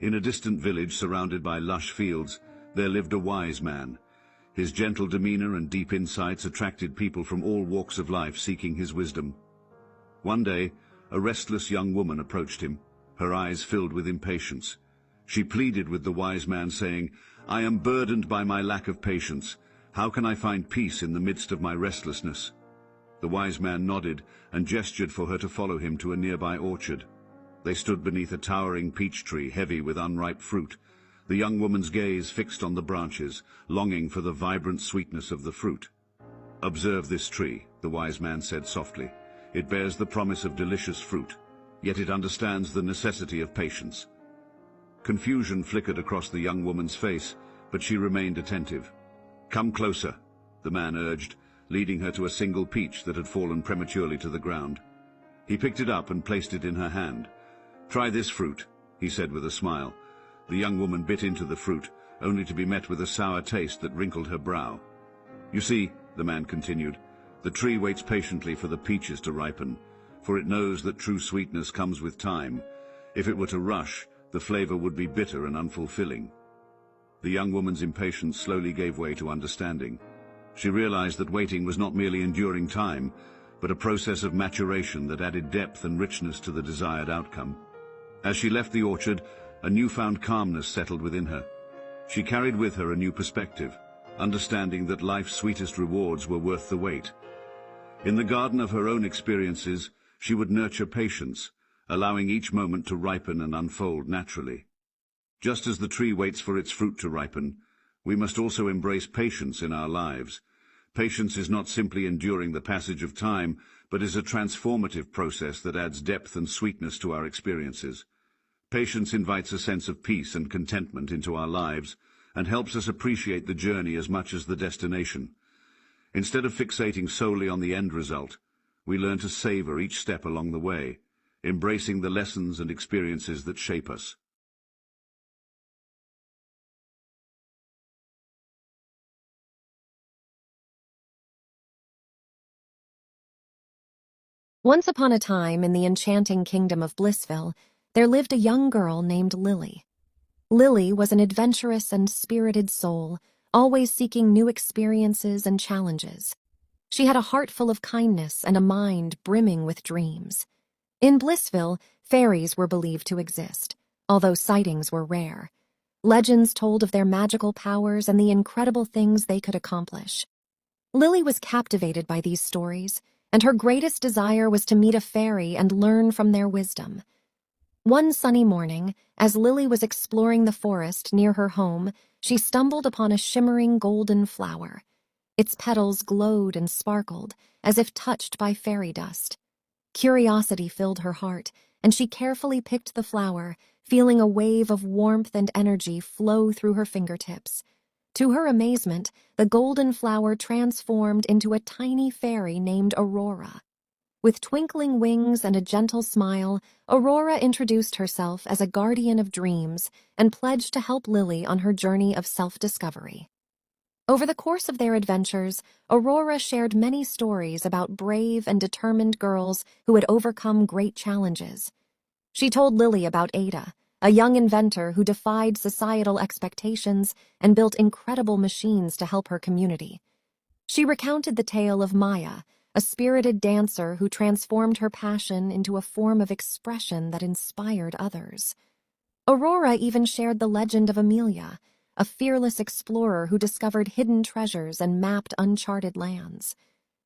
In a distant village surrounded by lush fields, there lived a wise man. His gentle demeanor and deep insights attracted people from all walks of life seeking his wisdom. One day, a restless young woman approached him, her eyes filled with impatience. She pleaded with the wise man, saying, "I am burdened by my lack of patience. How can I find peace in the midst of my restlessness?" The wise man nodded and gestured for her to follow him to a nearby orchard. They stood beneath a towering peach tree, heavy with unripe fruit. The young woman's gaze fixed on the branches, longing for the vibrant sweetness of the fruit. "Observe this tree," the wise man said softly. "It bears the promise of delicious fruit, yet it understands the necessity of patience." Confusion flickered across the young woman's face, but she remained attentive. "Come closer," the man urged, leading her to a single peach that had fallen prematurely to the ground. He picked it up and placed it in her hand. "Try this fruit," he said with a smile. The young woman bit into the fruit, only to be met with a sour taste that wrinkled her brow. "You see," the man continued, "the tree waits patiently for the peaches to ripen, for it knows that true sweetness comes with time. If it were to rush, the flavor would be bitter and unfulfilling." The young woman's impatience slowly gave way to understanding. She realized that waiting was not merely enduring time, but a process of maturation that added depth and richness to the desired outcome. As she left the orchard, a newfound calmness settled within her. She carried with her a new perspective, understanding that life's sweetest rewards were worth the wait. In the garden of her own experiences, she would nurture patience, allowing each moment to ripen and unfold naturally. Just as the tree waits for its fruit to ripen, we must also embrace patience in our lives. Patience is not simply enduring the passage of time, but is a transformative process that adds depth and sweetness to our experiences. Patience invites a sense of peace and contentment into our lives and helps us appreciate the journey as much as the destination. Instead of fixating solely on the end result, we learn to savor each step along the way, embracing the lessons and experiences that shape us. Once upon a time, in the enchanting kingdom of Blissville, there lived a young girl named Lily. Lily was an adventurous and spirited soul, always seeking new experiences and challenges. She had a heart full of kindness and a mind brimming with dreams. In Blissville, fairies were believed to exist, although sightings were rare. Legends told of their magical powers and the incredible things they could accomplish. Lily was captivated by these stories, and her greatest desire was to meet a fairy and learn from their wisdom. One sunny morning, as Lily was exploring the forest near her home, she stumbled upon a shimmering golden flower. Its petals glowed and sparkled, as if touched by fairy dust. Curiosity filled her heart, and she carefully picked the flower, feeling a wave of warmth and energy flow through her fingertips. To her amazement, the golden flower transformed into a tiny fairy named Aurora. With twinkling wings and a gentle smile, Aurora introduced herself as a guardian of dreams and pledged to help Lily on her journey of self-discovery. Over the course of their adventures, Aurora shared many stories about brave and determined girls who had overcome great challenges. She told Lily about Ada, a young inventor who defied societal expectations and built incredible machines to help her community. She recounted the tale of Maya, a spirited dancer who transformed her passion into a form of expression that inspired others. Aurora even shared the legend of Amelia, a fearless explorer who discovered hidden treasures and mapped uncharted lands.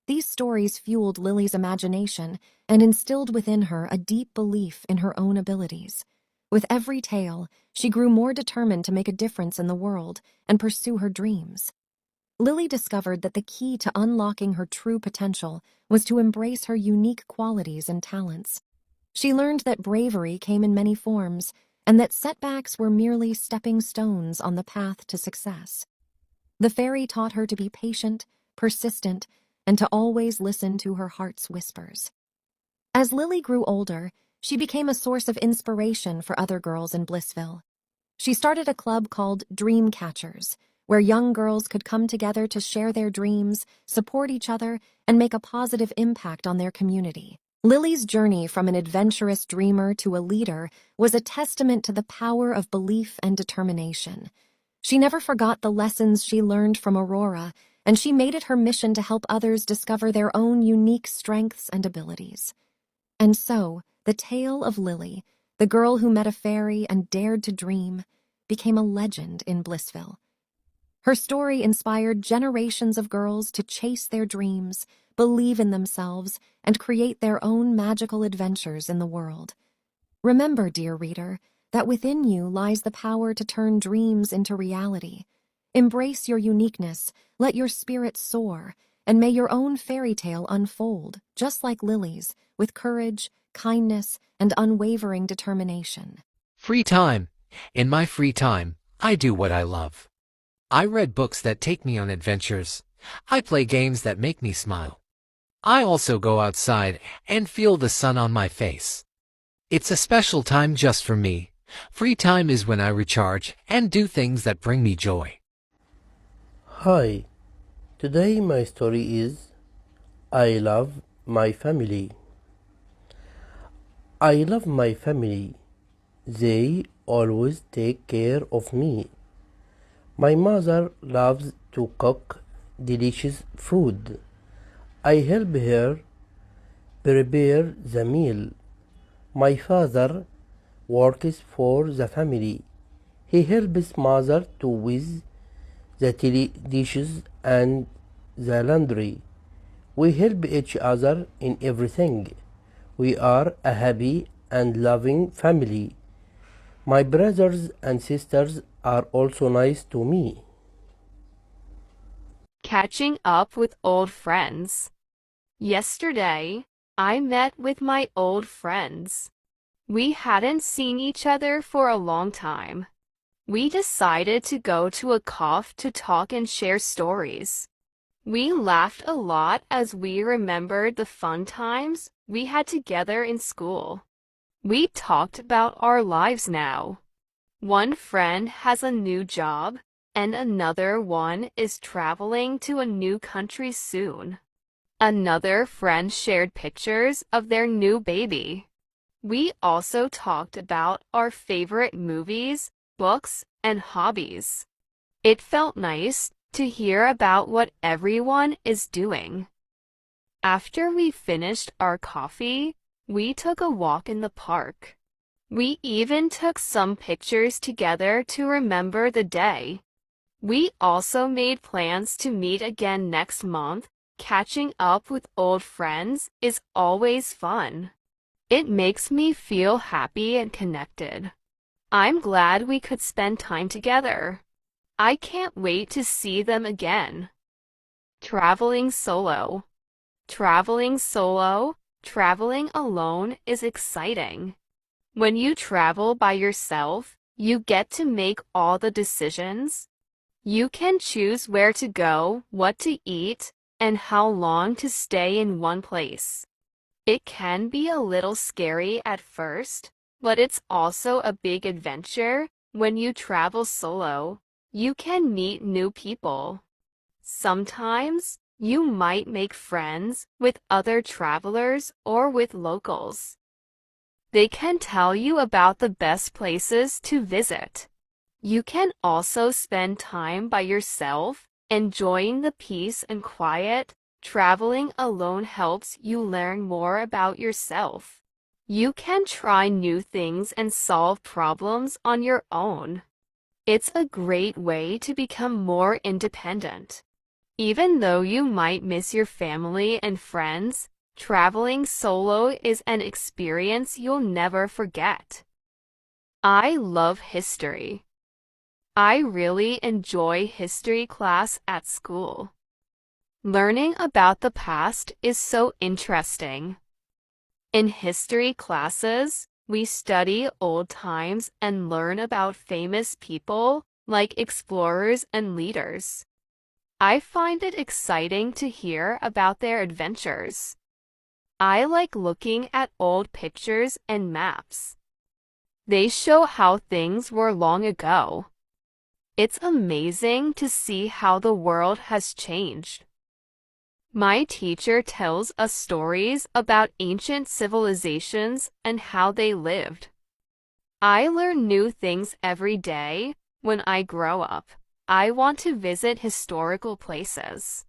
These stories fueled Lily's imagination and instilled within her a deep belief in her own abilities. With every tale, she grew more determined to make a difference in the world and pursue her dreams. Lily discovered that the key to unlocking her true potential was to embrace her unique qualities and talents. She learned that bravery came in many forms, and that setbacks were merely stepping stones on the path to success. The fairy taught her to be patient, persistent, and to always listen to her heart's whispers. As Lily grew older, she became a source of inspiration for other girls in Blissville. She started a club called Dream Catchers, where young girls could come together to share their dreams, support each other, and make a positive impact on their community. Lily's journey from an adventurous dreamer to a leader was a testament to the power of belief and determination. She never forgot the lessons she learned from Aurora, and she made it her mission to help others discover their own unique strengths and abilities. And so, the tale of Lily, the girl who met a fairy and dared to dream, became a legend in Blissville. Her story inspired generations of girls to chase their dreams, believe in themselves, and create their own magical adventures in the world. Remember, dear reader, that within you lies the power to turn dreams into reality. Embrace your uniqueness, let your spirit soar, and may your own fairy tale unfold, just like Lily's, with courage, kindness, and unwavering determination. Free time. In my free time, I do what I love. I read books that take me on adventures. I play games that make me smile. I also go outside and feel the sun on my face. It's a special time just for me. Free time is when I recharge and do things that bring me joy. Hi, today my story is I love my family. I love my family. They always take care of me. My mother loves to cook delicious food. I help her prepare the meal. My father works for the family. He helps mother to with the dishes and the laundry. We help each other in everything. We are a happy and loving family. My brothers and sisters are also nice to me. Catching up with old friends. Yesterday, I met with my old friends. We hadn't seen each other for a long time. We decided to go to a cafe to talk and share stories. We laughed a lot as we remembered the fun times we had together in school. We talked about our lives now. One friend has a new job, and another one is traveling to a new country soon. Another friend shared pictures of their new baby. We also talked about our favorite movies, books, and hobbies. It felt nice to hear about what everyone is doing. After we finished our coffee, we took a walk in the park. We even took some pictures together to remember the day. We also made plans to meet again next month. Catching up with old friends is always fun. It makes me feel happy and connected. I'm glad we could spend time together. I can't wait to see them again. Traveling solo. Traveling solo, traveling alone is exciting. When you travel by yourself, you get to make all the decisions. You can choose where to go, what to eat, and how long to stay in one place. It can be a little scary at first, but it's also a big adventure. When you travel solo, you can meet new people. Sometimes, you might make friends with other travelers or with locals. They can tell you about the best places to visit. You can also spend time by yourself, enjoying the peace and quiet. Traveling alone helps you learn more about yourself. You can try new things and solve problems on your own. It's a great way to become more independent. Even though you might miss your family and friends, traveling solo is an experience you'll never forget. I love history. I really enjoy history class at school. Learning about the past is so interesting. In history classes, we study old times and learn about famous people like explorers and leaders. I find it exciting to hear about their adventures. I like looking at old pictures and maps. They show how things were long ago. It's amazing to see how the world has changed. My teacher tells us stories about ancient civilizations and how they lived. I learn new things every day. When I grow up, I want to visit historical places.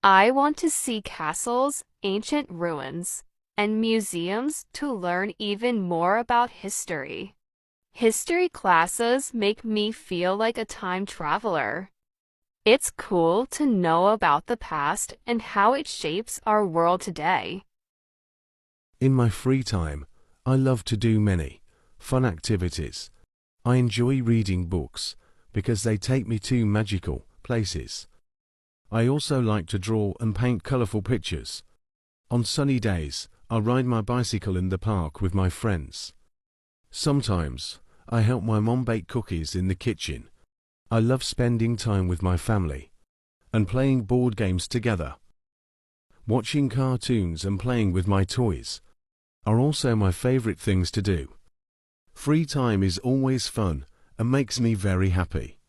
I want to see castles, ancient ruins, and museums to learn even more about history. History classes make me feel like a time traveler. It's cool to know about the past and how it shapes our world today. In my free time, I love to do many fun activities. I enjoy reading books because they take me to magical places. I also like to draw and paint colorful pictures. On sunny days, I ride my bicycle in the park with my friends. Sometimes, I help my mom bake cookies in the kitchen. I love spending time with my family and playing board games together. Watching cartoons and playing with my toys are also my favorite things to do. Free time is always fun and makes me very happy.